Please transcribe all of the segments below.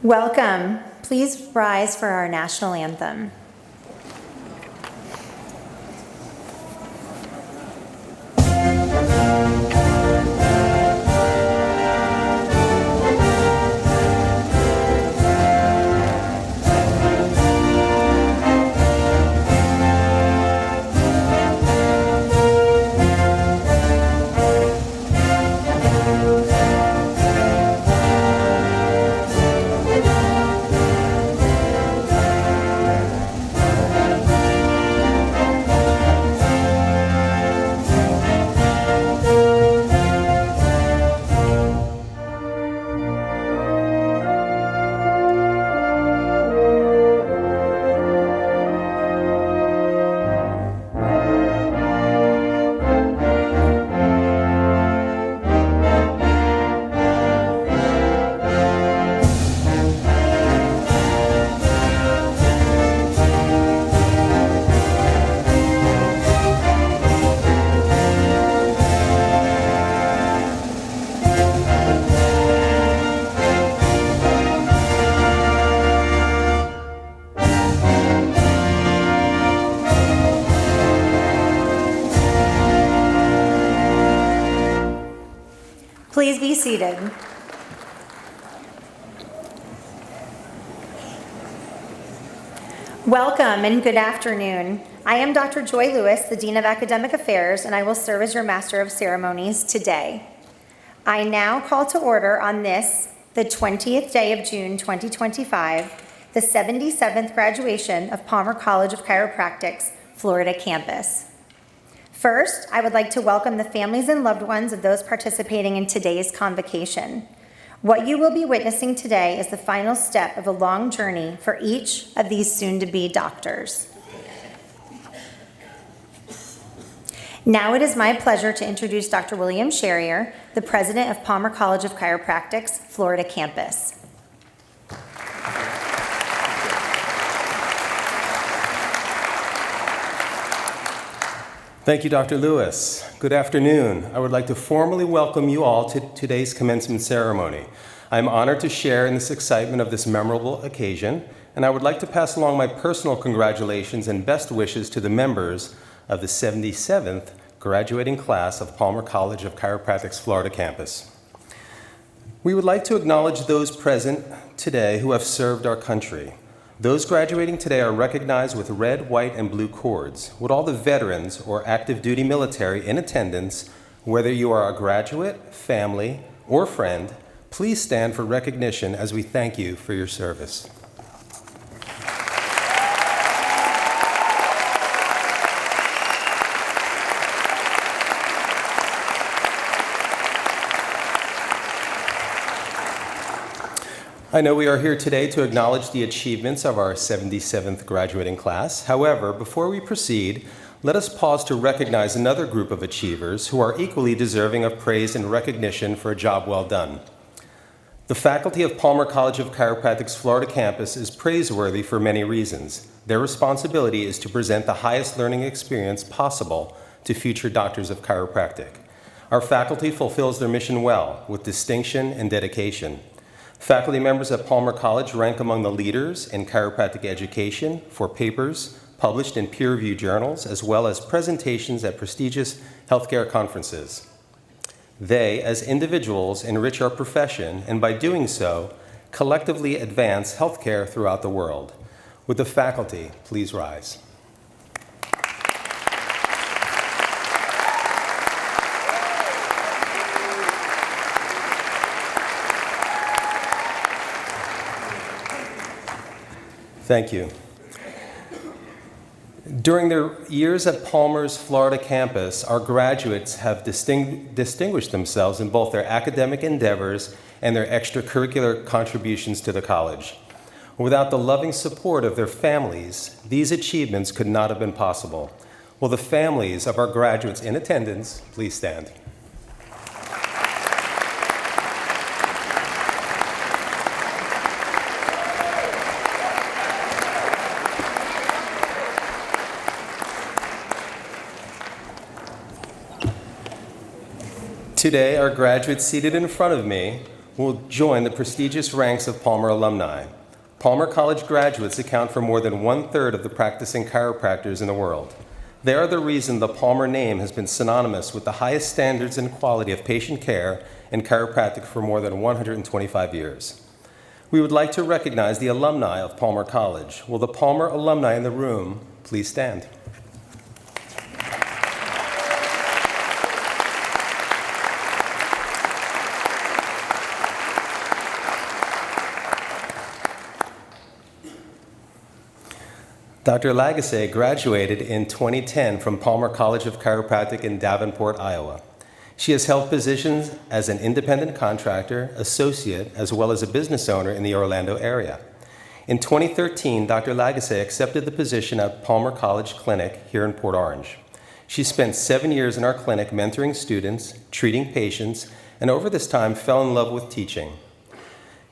Welcome. Please rise for our national anthem. Please be seated. Welcome and good afternoon. I am Dr. Joy Lewis, the Dean of Academic Affairs, and I will serve as your Master of Ceremonies today. I now call to order on this, the 20th day of June 2025, the 77th graduation of Palmer College of Chiropractic's Florida campus. First, I would like to welcome the families and loved ones of those participating in today's convocation. What you will be witnessing today is the final step of a long journey for each of these soon-to-be doctors. Now it is my pleasure to introduce Dr. William Sherrier, the president of Palmer College of Chiropractic's Florida campus. Thank you, Dr. Lewis. Good afternoon. I would like to formally welcome you all to today's commencement ceremony. I'm honored to share in this excitement of this memorable occasion, and I would like to pass along my personal congratulations and best wishes to the members of the 77th graduating class of Palmer College of Chiropractic's Florida campus. We would like to acknowledge those present today who have served our country. Those graduating today are recognized with red, white, and blue cords. Would all the veterans or active duty military in attendance, whether you are a graduate, family, or friend, please stand for recognition as we thank you for your service. I know we are here today to acknowledge the achievements of our 77th graduating class. However, before we proceed, let us pause to recognize another group of achievers who are equally deserving of praise and recognition for a job well done. The faculty of Palmer College of Chiropractic's Florida campus is praiseworthy for many reasons. Their responsibility is to present the highest learning experience possible to future doctors of chiropractic. Our faculty fulfills their mission well, with distinction and dedication. Faculty members at Palmer College rank among the leaders in chiropractic education for papers published in peer-reviewed journals, as well as presentations at prestigious healthcare conferences. They, as individuals, enrich our profession, and by doing so, collectively advance healthcare throughout the world. Would the faculty please rise? Thank you. During their years at Palmer's Florida campus, our graduates have distinguished themselves in both their academic endeavors and their extracurricular contributions to the college. Without the loving support of their families, these achievements could not have been possible. Will the families of our graduates in attendance please stand? Today, our graduates seated in front of me will join the prestigious ranks of Palmer alumni. Palmer College graduates account for more than 1/3 of the practicing chiropractors in the world. They are the reason the Palmer name has been synonymous with the highest standards and quality of patient care in chiropractic for more than 125 years. We would like to recognize the alumni of Palmer College. Will the Palmer alumni in the room please stand? Dr. Lagasse graduated in 2010 from Palmer College of Chiropractic in Davenport, Iowa. She has held positions as an independent contractor, associate, as well as a business owner in the Orlando area. In 2013, Dr. Lagasse accepted the position at Palmer College Clinic here in Port Orange. She spent 7 years in our clinic mentoring students, treating patients, and over this time fell in love with teaching.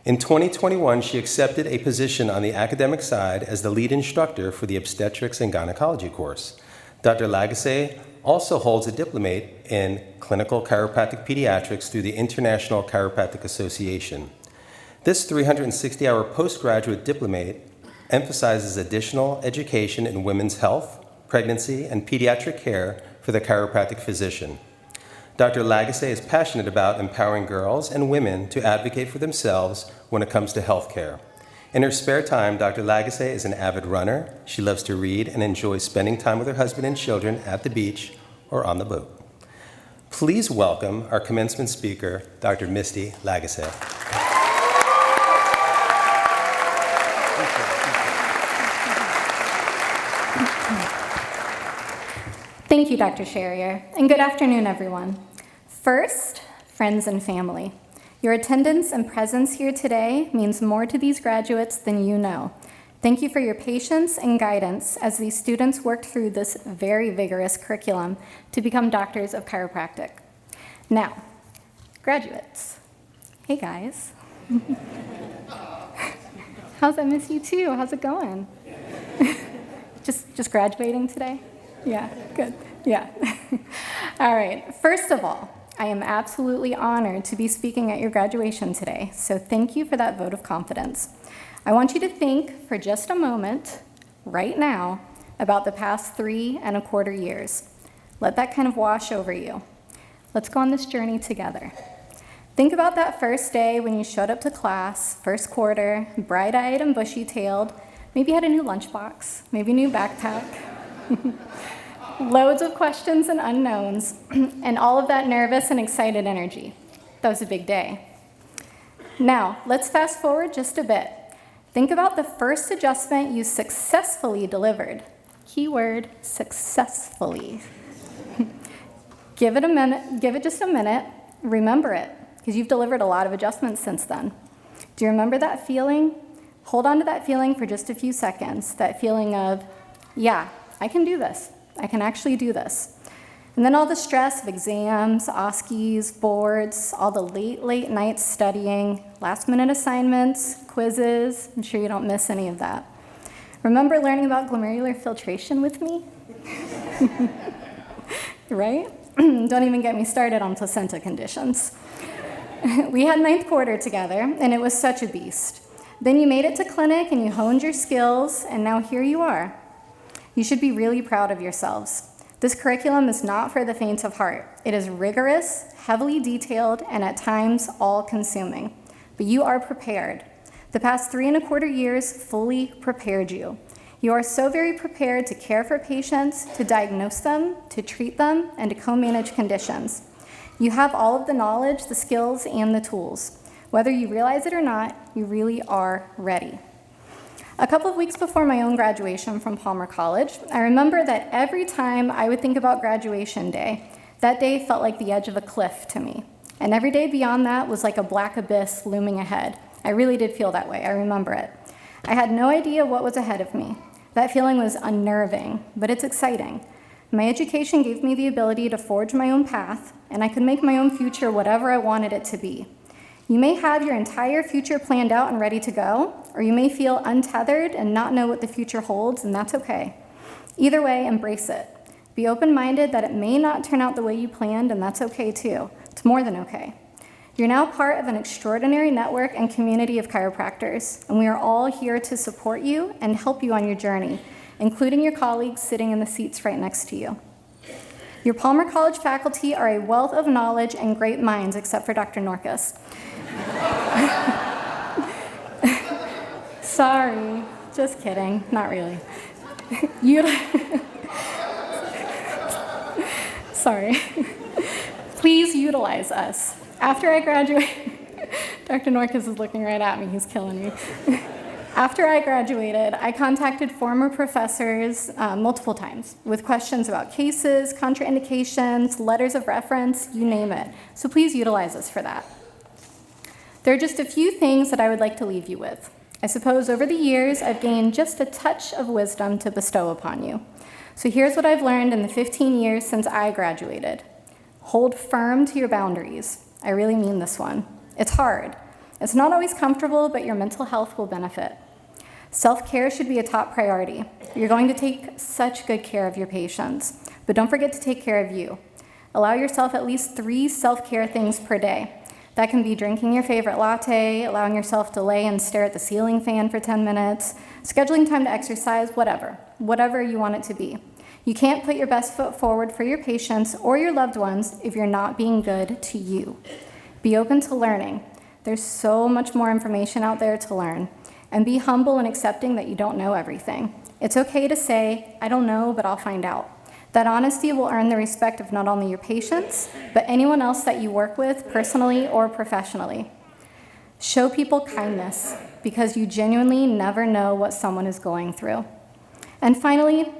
In 2021, she accepted a position on the academic side as the lead instructor for the obstetrics and gynecology course. Dr. Lagasse also holds a diplomate in clinical chiropractic pediatrics through the International Chiropractic Association. This 360-hour postgraduate diplomate emphasizes additional education in women's health, pregnancy, and pediatric care for the chiropractic physician. Dr. Lagasse is passionate about empowering girls and women to advocate for themselves when it comes to health care. In her spare time, Dr. Lagasse is an avid runner. She loves to read and enjoys spending time with her husband and children at the beach or on the boat. Please welcome our commencement speaker, Dr. Misty Lagasse. Thank you, Dr. Sherrier, and good afternoon, everyone. First, friends and family. Your attendance and presence here today means more to these graduates than you know. Thank you for your patience and guidance as these students worked through this very vigorous curriculum to become doctors of chiropractic. Now, graduates. Hey, guys. I miss you too. How's it going? Just graduating today? Yeah, good. Yeah. All right. First of all, I am absolutely honored to be speaking at your graduation today, so thank you for that vote of confidence. I want you to think for just a moment, right now, about the past 3¼ years. Let that kind of wash over you. Let's go on this journey together. Think about that first day when you showed up to class, first quarter, bright-eyed and bushy-tailed, maybe had a new lunchbox, maybe a new backpack. Loads of questions and unknowns, and all of that nervous and excited energy. That was a big day. Now, let's fast forward just a bit. Think about the first adjustment you successfully delivered. Keyword, successfully. Give it just a minute, remember it, because you've delivered a lot of adjustments since then. Do you remember that feeling? Hold on to that feeling for just a few seconds, that feeling of, yeah, I can do this. I can actually do this. And then all the stress of exams, OSCEs, boards, all the late nights studying, last-minute assignments, quizzes. I'm sure you don't miss any of that. Remember learning about glomerular filtration with me? Right? Don't even get me started on placenta conditions. We had 9th quarter together, and it was such a beast. Then you made it to clinic, and you honed your skills, and now here you are. You should be really proud of yourselves. This curriculum is not for the faint of heart. It is rigorous, heavily detailed, and at times all-consuming. But you are prepared. The past 3¼ years fully prepared you. You are so very prepared to care for patients, to diagnose them, to treat them, and to co-manage conditions. You have all of the knowledge, the skills, and the tools. Whether you realize it or not, you really are ready. A couple of weeks before my own graduation from Palmer College, I remember that every time I would think about graduation day, that day felt like the edge of a cliff to me. And every day beyond that was like a black abyss looming ahead. I really did feel that way, I remember it. I had no idea what was ahead of me. That feeling was unnerving, but it's exciting. My education gave me the ability to forge my own path, and I could make my own future whatever I wanted it to be. You may have your entire future planned out and ready to go, or you may feel untethered and not know what the future holds, and that's okay. Either way, embrace it. Be open-minded that it may not turn out the way you planned, and that's okay too. It's more than okay. You're now part of an extraordinary network and community of chiropractors, and we are all here to support you and help you on your journey, including your colleagues sitting in the seats right next to you. Your Palmer College faculty are a wealth of knowledge and great minds, except for Dr. Norcus. Sorry, just kidding, not really. Sorry. Please utilize us. After I graduate, Dr. Norcus is looking right at me, he's killing me. After I graduated, I contacted former professors multiple times with questions about cases, contraindications, letters of reference, you name it. So please utilize us for that. There are just a few things that I would like to leave you with. I suppose over the years, I've gained just a touch of wisdom to bestow upon you. So here's what I've learned in the 15 years since I graduated. Hold firm to your boundaries. I really mean this one. It's hard. It's not always comfortable, but your mental health will benefit. Self-care should be a top priority. You're going to take such good care of your patients, but don't forget to take care of you. Allow yourself at least 3 self-care things per day. That can be drinking your favorite latte, allowing yourself to lay and stare at the ceiling fan for 10 minutes, scheduling time to exercise, whatever you want it to be. You can't put your best foot forward for your patients or your loved ones if you're not being good to you. Be open to learning. There's so much more information out there to learn. And be humble and accepting that you don't know everything. It's okay to say, I don't know, but I'll find out. That honesty will earn the respect of not only your patients, but anyone else that you work with personally or professionally. Show people kindness because you genuinely never know what someone is going through. And finally,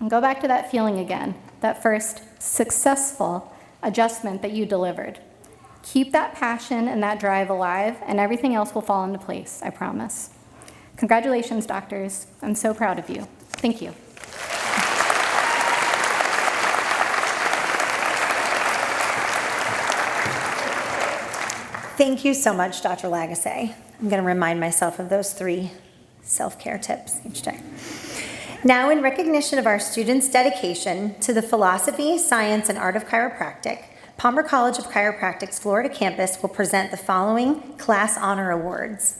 go back to that feeling again, that first successful adjustment that you delivered. Keep that passion and that drive alive, and everything else will fall into place, I promise. Congratulations, doctors. I'm so proud of you. Thank you. Thank you so much, Dr. Lagasse. I'm going to remind myself of those 3 self-care tips each day. Now, in recognition of our students' dedication to the philosophy, science, and art of chiropractic, Palmer College of Chiropractic's Florida campus will present the following Class Honor Awards.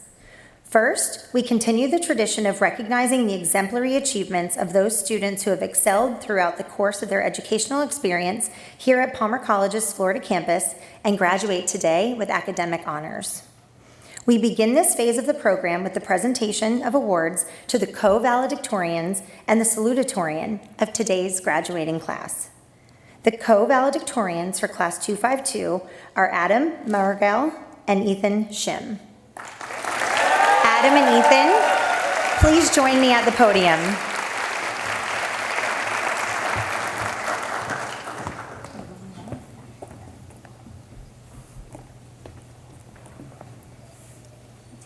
First, we continue the tradition of recognizing the exemplary achievements of those students who have excelled throughout the course of their educational experience here at Palmer College's Florida campus and graduate today with academic honors. We begin this phase of the program with the presentation of awards to the co-valedictorians and the salutatorian of today's graduating class. The co-valedictorians for Class 252 are Adam Margel and Ethan Shim. Adam and Ethan, please join me at the podium.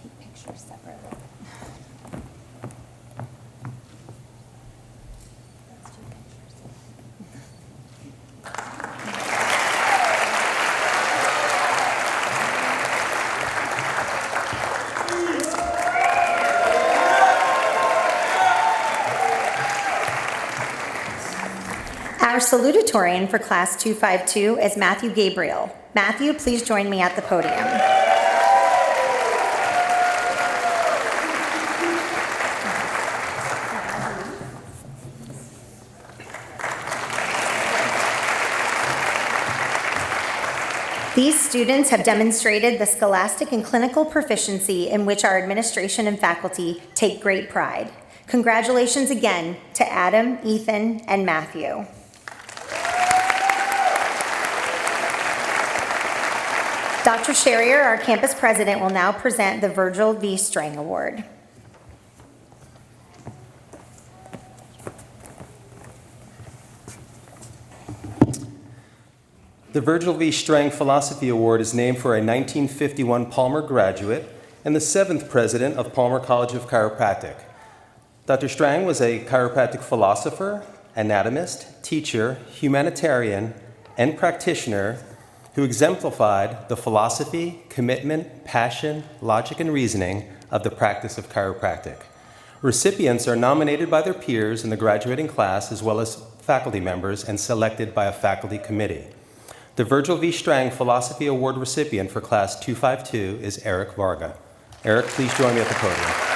Take pictures separately. Let's do pictures. Our salutatorian for Class 252 is Matthew Gabriel. Matthew, please join me at the podium. These students have demonstrated the scholastic and clinical proficiency in which our administration and faculty take great pride. Congratulations again to Adam, Ethan, and Matthew. Dr. Sherrier, our campus president, will now present the Virgil V. Strang Award. The Virgil V. Strang Philosophy Award is named for a 1951 Palmer graduate and the 7th president of Palmer College of Chiropractic. Dr. Strang was a chiropractic philosopher, anatomist, teacher, humanitarian, and practitioner who exemplified the philosophy, commitment, passion, logic, and reasoning of the practice of chiropractic. Recipients are nominated by their peers in the graduating class as well as faculty members and selected by a faculty committee. The Virgil V. Strang Philosophy Award recipient for Class 252 is Eric Varga. Eric, please join me at the podium.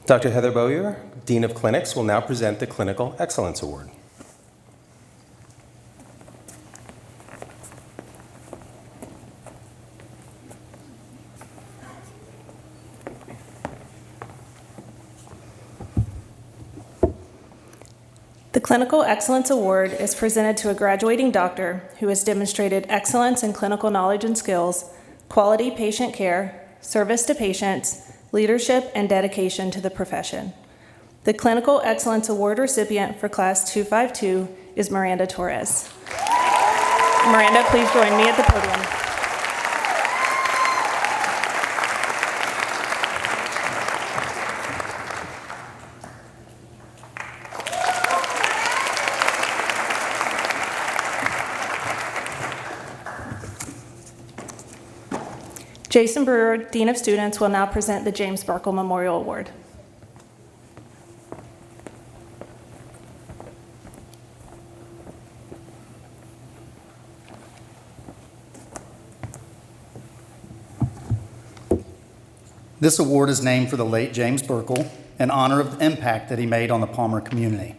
Dr. Heather Bowyer, Dean of Clinics, will now present the Clinical Excellence Award. The Clinical Excellence Award is presented to a graduating doctor who has demonstrated excellence in clinical knowledge and skills, quality patient care, service to patients, leadership, and dedication to the profession. The Clinical Excellence Award recipient for Class 252 is Miranda Torres. Miranda, please join me at the podium. Jason Brewer, Dean of Students, will now present the James Burkle Memorial Award. This award is named for the late James Burkle in honor of the impact that he made on the Palmer community.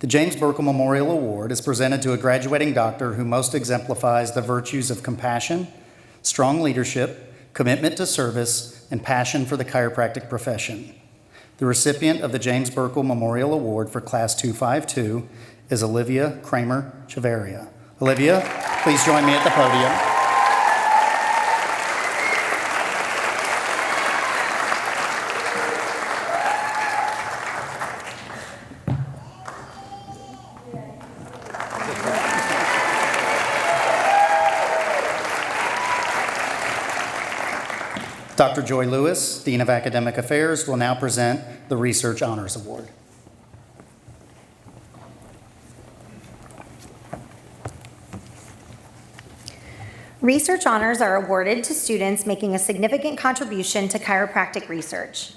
The James Burkle Memorial Award is presented to a graduating doctor who most exemplifies the virtues of compassion, strong leadership, commitment to service, and passion for the chiropractic profession. The recipient of the James Burkle Memorial Award for Class 252 is Olivia Kramer Chavarria. Olivia, please join me at the podium. Dr. Joy Lewis, Dean of Academic Affairs, will now present the Research Honors Award. Research honors are awarded to students making a significant contribution to chiropractic research.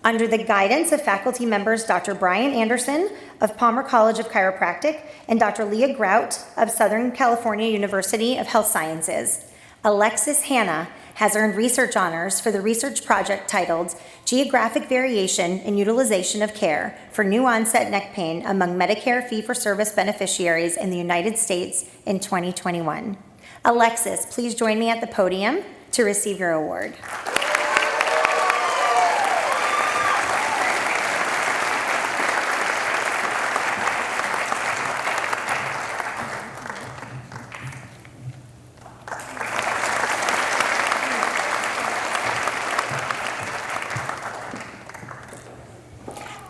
Under the guidance of faculty members Dr. Brian Anderson of Palmer College of Chiropractic and Dr. Leah Grout of Southern California University of Health Sciences, Alexis Hanna has earned research honors for the research project titled Geographic Variation in Utilization of Care for New Onset Neck Pain Among Medicare Fee-for-Service Beneficiaries in the United States in 2021. Alexis, please join me at the podium to receive your award.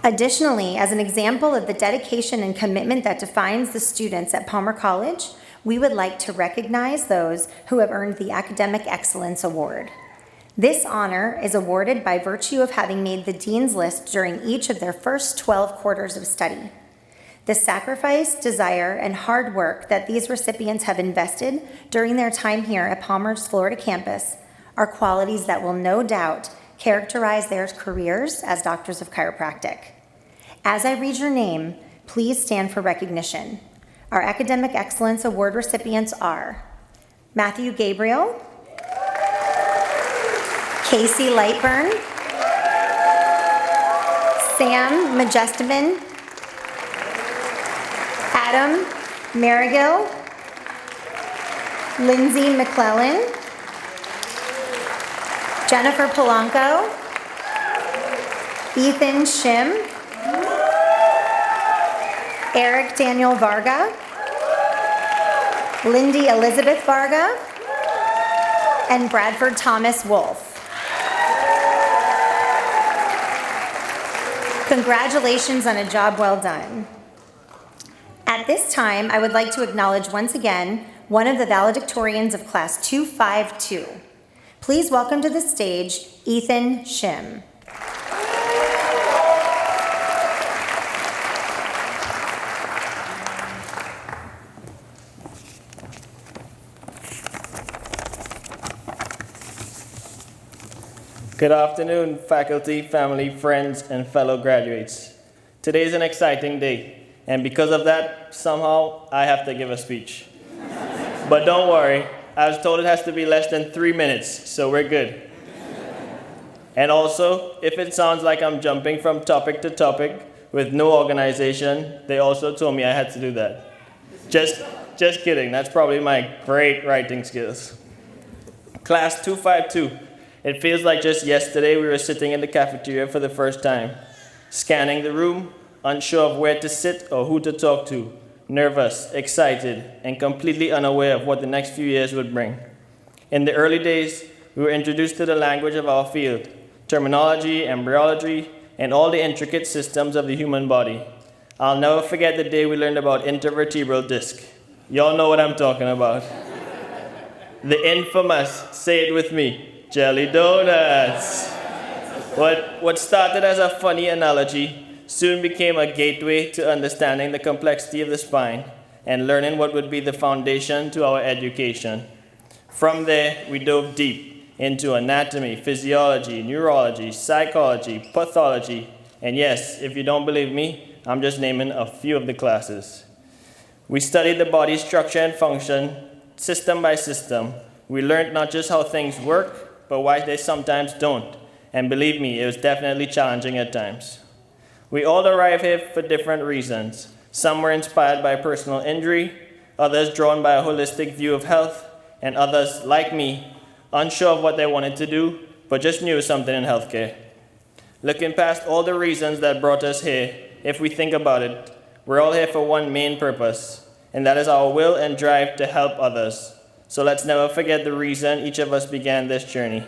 Additionally, as an example of the dedication and commitment that defines the students at Palmer College, we would like to recognize those who have earned the Academic Excellence Award. This honor is awarded by virtue of having made the Dean's List during each of their first 12 quarters of study. The sacrifice, desire, and hard work that these recipients have invested during their time here at Palmer's Florida campus are qualities that will no doubt characterize their careers as doctors of chiropractic. As I read your name, please stand for recognition. Our Academic Excellence Award recipients are Matthew Gabriel, Casey Lightburn, Sam Majestaman, Adam Marigill, Lindsay McClellan, Jennifer Polanco, Ethan Shim, Eric Daniel Varga, Lindy Elizabeth Varga, and Bradford Thomas Wolf. Congratulations on a job well done. At this time, I would like to acknowledge once again one of the valedictorians of Class 252. Please welcome to the stage Ethan Shim. Good afternoon, faculty, family, friends, and fellow graduates. Today is an exciting day, and because of that, somehow I have to give a speech. But don't worry, I was told it has to be less than 3 minutes, so we're good. And also, if it sounds like I'm jumping from topic to topic with no organization, they also told me I had to do that. Just kidding, that's probably my great writing skills. Class 252. It feels like just yesterday we were sitting in the cafeteria for the first time, scanning the room, unsure of where to sit or who to talk to, nervous, excited, and completely unaware of what the next few years would bring. In the early days, we were introduced to the language of our field, terminology, embryology, and all the intricate systems of the human body. I'll never forget the day we learned about intervertebral disc. Y'all know what I'm talking about. The infamous, say it with me, jelly donuts. What started as a funny analogy soon became a gateway to understanding the complexity of the spine and learning what would be the foundation to our education. From there, we dove deep into anatomy, physiology, neurology, psychology, pathology, and yes, if you don't believe me, I'm just naming a few of the classes. We studied the body's structure and function, system by system. We learned not just how things work, but why they sometimes don't. And believe me, it was definitely challenging at times. We all arrive here for different reasons. Some were inspired by personal injury, others drawn by a holistic view of health, and others, like me, unsure of what they wanted to do, but just knew something in healthcare. Looking past all the reasons that brought us here, if we think about it, we're all here for one main purpose, and that is our will and drive to help others. So let's never forget the reason each of us began this journey.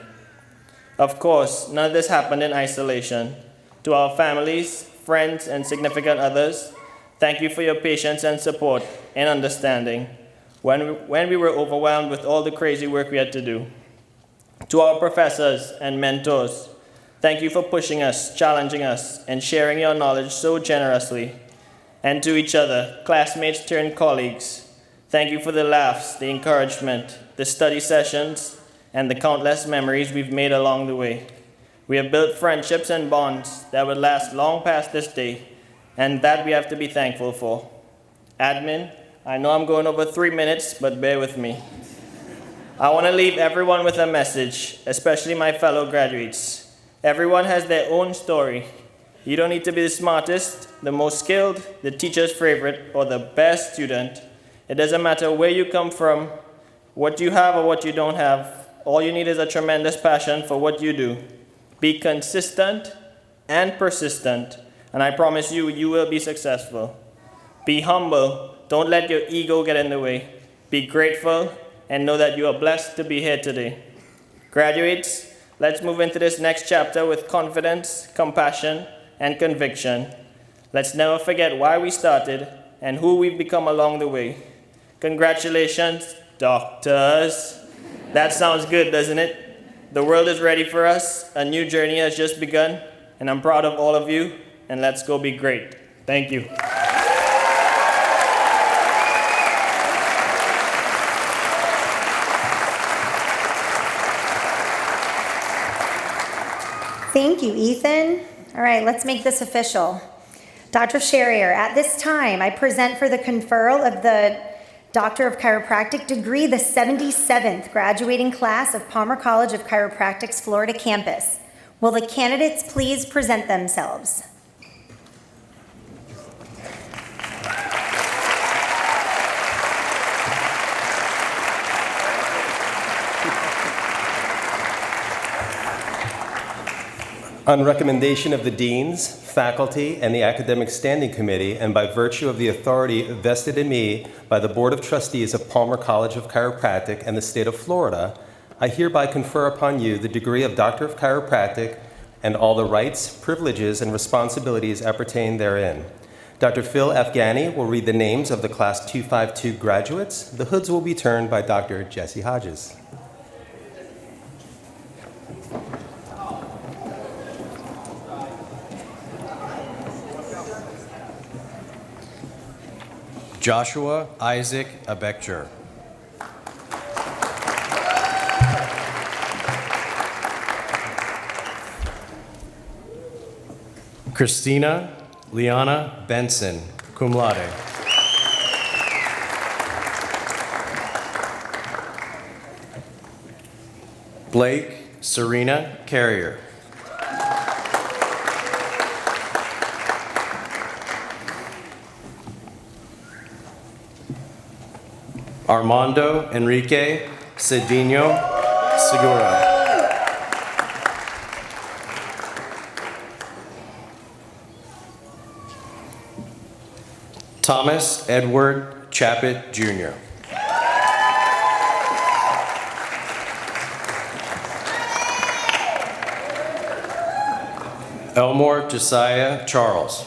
Of course, none of this happened in isolation. To our families, friends, and significant others, thank you for your patience and support and understanding when we were overwhelmed with all the crazy work we had to do. To our professors and mentors, thank you for pushing us, challenging us, and sharing your knowledge so generously. And to each other, classmates turned colleagues, thank you for the laughs, the encouragement, the study sessions, and the countless memories we've made along the way. We have built friendships and bonds that would last long past this day, and that we have to be thankful for. Admin, I know I'm going over 3 minutes, but bear with me. I want to leave everyone with a message, especially my fellow graduates. Everyone has their own story. You don't need to be the smartest, the most skilled, the teacher's favorite, or the best student. It doesn't matter where you come from, what you have or what you don't have. All you need is a tremendous passion for what you do. Be consistent and persistent, and I promise you, you will be successful. Be humble. Don't let your ego get in the way. Be grateful and know that you are blessed to be here today. Graduates, let's move into this next chapter with confidence, compassion, and conviction. Let's never forget why we started and who we've become along the way. Congratulations, doctors. That sounds good, doesn't it? The world is ready for us. A new journey has just begun, and I'm proud of all of you, and let's go be great. Thank you. Thank you, Ethan. All right, let's make this official. Dr. Sherrier, at this time, I present for the conferral of the Doctor of Chiropractic degree the 77th graduating class of Palmer College of Chiropractic's Florida campus. Will the candidates please present themselves? On recommendation of the deans, faculty, and the Academic Standing Committee, and by virtue of the authority vested in me by the Board of Trustees of Palmer College of Chiropractic and the state of Florida, I hereby confer upon you the degree of Doctor of Chiropractic and all the rights, privileges, and responsibilities appertain therein. Dr. Phil Afghani will read the names of the Class 252 graduates. The hoods will be turned by Dr. Jesse Hodges. Joshua Isaac Abekjer. Christina Liana Benson, cum laude. Blake Serena Carrier. Armando Enrique Cedinho Segura. Thomas Edward Chappett, Jr. Elmore Josiah Charles.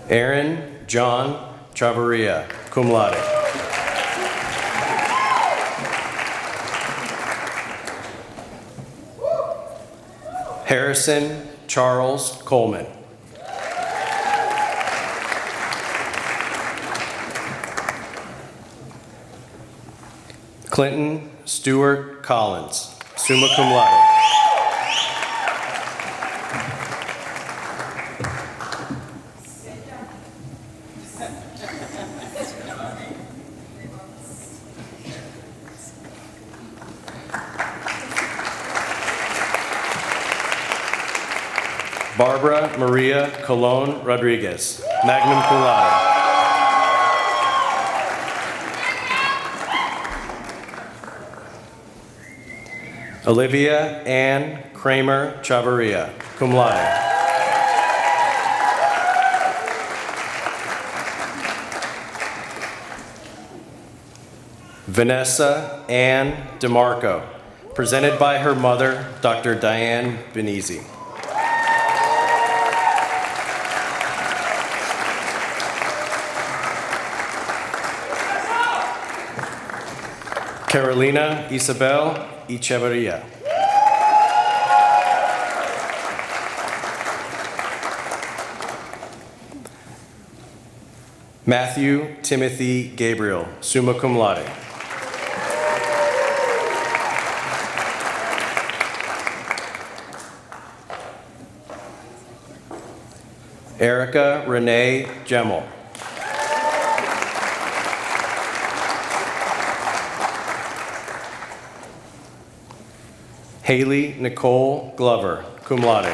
Aaron John Chavarria, cum laude. Harrison Charles Coleman. Clinton Stewart Collins, summa cum laude. Barbara Maria Colon Rodriguez, magna cum laude. Olivia Ann Kramer Chavarria, cum laude. Vanessa Ann DeMarco, presented by her mother, Dr. Diane Benizzi. Carolina Isabel Echeverria. Matthew Timothy Gabriel, summa cum laude. Erica Renee Gemmel. Haley Nicole Glover, cum laude.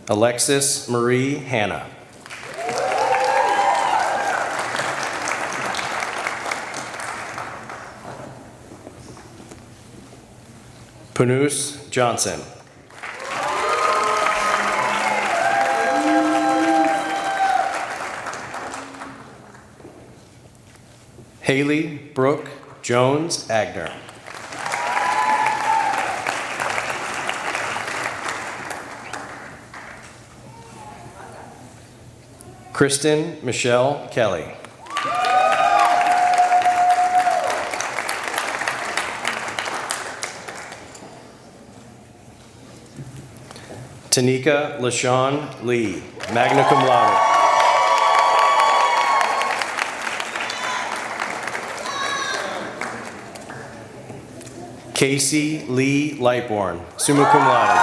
Alexis Marie Hanna. Punus Johnson. Haley Brooke Jones Agner. Kristen Michelle Kelly. Tanika LaShawn Lee, magna cum laude. Casey Lee Lightborn, summa cum laude.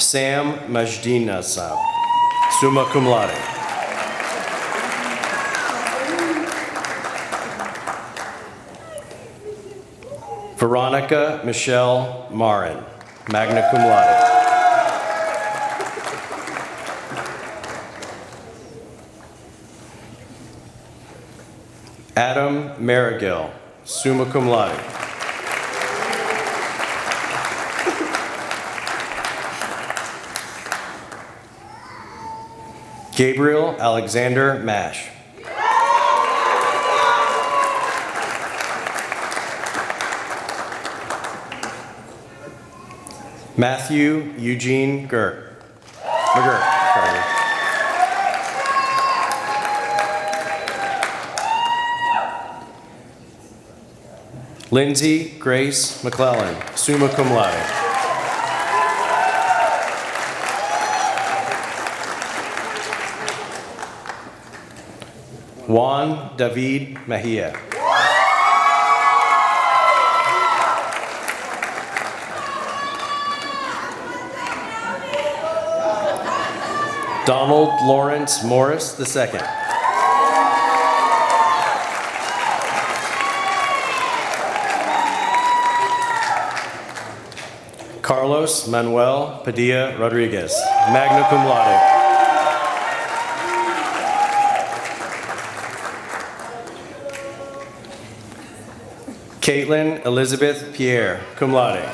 Sam Majdinasab, summa cum laude. Veronica Michelle Marin, magna cum laude. Adam Marigill, summa cum laude. Gabriel Alexander Mash. Matthew Eugene McGurk. Lindsay Grace McClellan, summa cum laude. Juan David Mejia. Donald Lawrence Morris II. Carlos Manuel Padilla Rodriguez, magna cum laude. Caitlin Elizabeth Pierre, cum laude.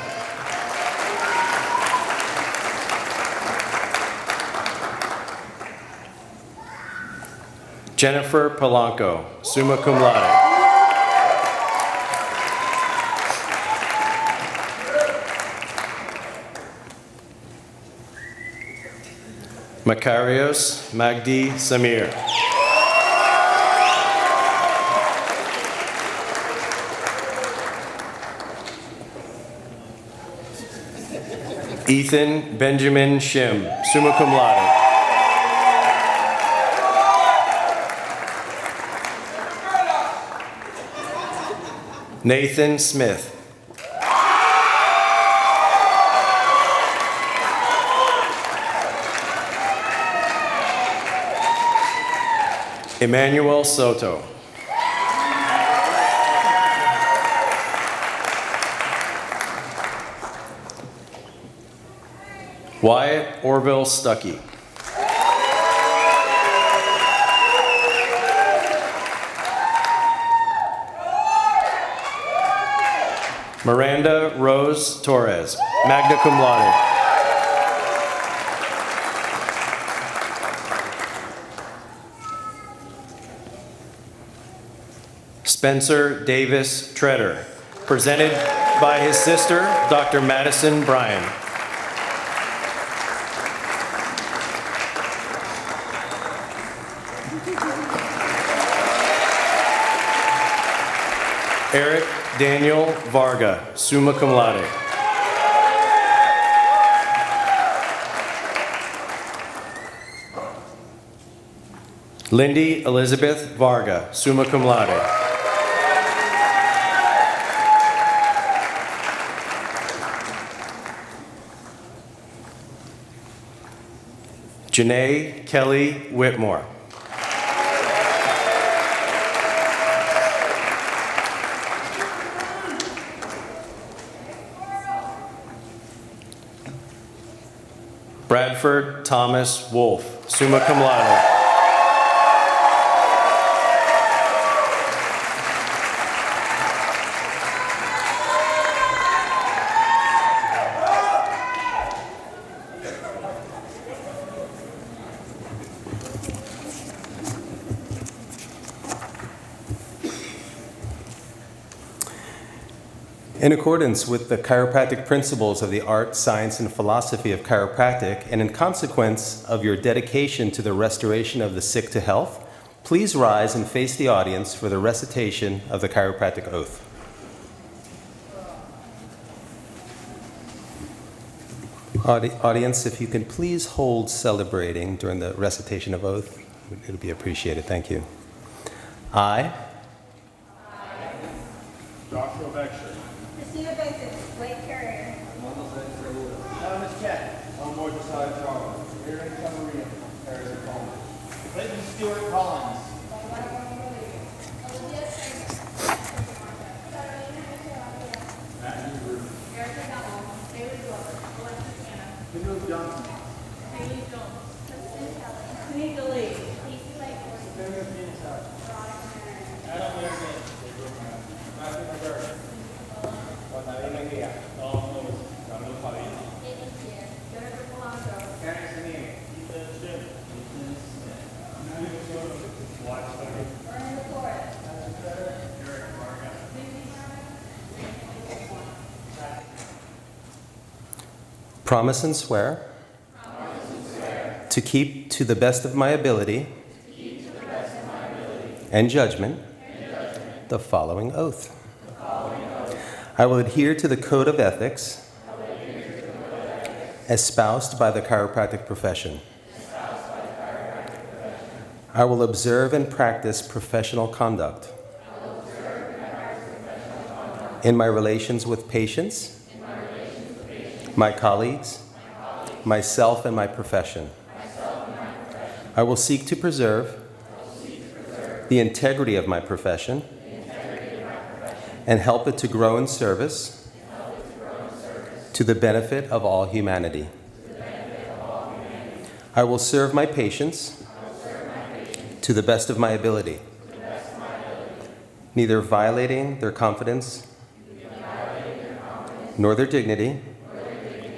Jennifer Polanco, summa cum laude. Makarios Magdi Samir. Ethan Benjamin Shim, summa cum laude. Nathan Smith. Emmanuel Soto. Wyatt Orville Stuckey. Miranda Rose Torres, magna cum laude. Spencer Davis Treader, presented by his sister, Dr. Madison Bryan. Eric Daniel Varga, summa cum laude. Lindy Elizabeth Varga, summa cum laude. Janae Kelly Whitmore. Bradford Thomas Wolf, summa cum laude. In accordance with the chiropractic principles of the art, science, and philosophy of chiropractic, and in consequence of your dedication to the restoration of the sick to health, please rise and face the audience for the recitation of the chiropractic oath. Audience, if you can please hold celebrating during the recitation of oath, it would be appreciated. Thank you. I, Joshua Beckshire. Christina Benson, Blake Carrier. Thomas Cat. Elmore Josiah Charles. Aaron Camarino. Harrison Coleman. Clayton Stewart Collins. Matthew Bruce. Erica Neville. Haley Glover. Alexis Anna. Kendall Johnson. Haley Jones. Kristen Kelly. Tanika Lee. Casey Lakeford. Samuel Phoenix. Adam Learman. Matthew McGurk. Natalie Mejia. Tom Lewis. Ramon Padilla. Caitlin Pierre. Jennifer Polanco. Karen Samir. Ethan Shim. Ethan Smith. Matthew Soto. Wyatt Stuckey. Vernon Flores. Eric Varga. promise and swear to keep to the best of my ability and judgment the following oath. I will adhere to the code of ethics espoused by the chiropractic profession. I will observe and practice professional conduct in my relations with patients, my colleagues, myself, and my profession. I will seek to preserve the integrity of my profession and help it to grow in service to the benefit of all humanity. I will serve my patients to the best of my ability, neither violating their confidence nor their dignity,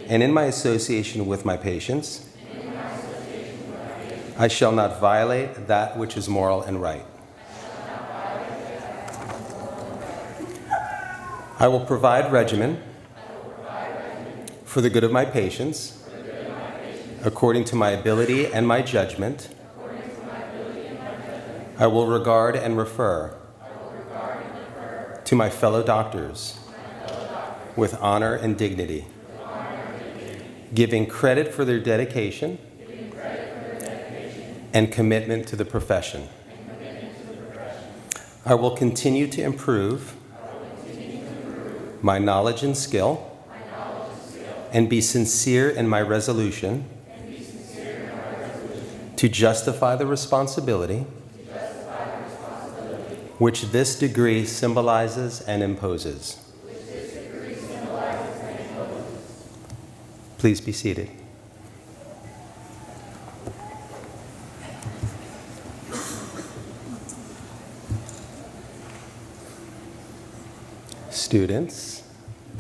and in my association with my patients, I shall not violate that which is moral and right. I will provide regimen for the good of my patients, according to my ability and my judgment. I will regard and refer to my fellow doctors with honor and dignity, giving credit for their dedication and commitment to the profession. I will continue to improve my knowledge and skill and be sincere in my resolution to justify the responsibility which this degree symbolizes and imposes. Please be seated. Students,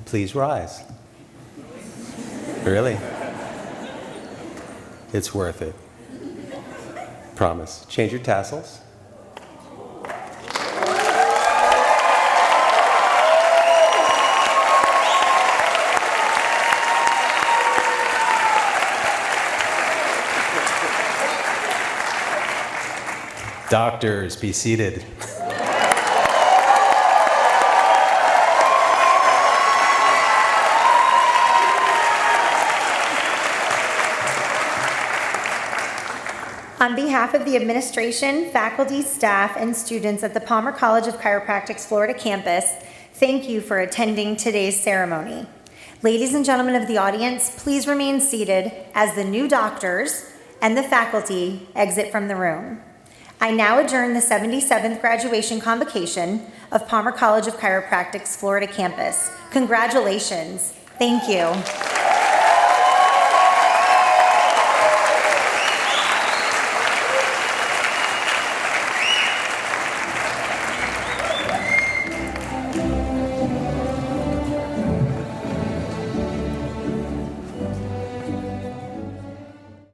please rise. Really? It's worth it. Promise. Change your tassels. Doctors, be seated. On behalf of the administration, faculty, staff, and students at the Palmer College of Chiropractic's Florida campus, thank you for attending today's ceremony. Ladies and gentlemen of the audience, please remain seated as the new doctors and the faculty exit from the room. I now adjourn the 77th graduation convocation of Palmer College of Chiropractic's Florida campus. Congratulations. Thank you.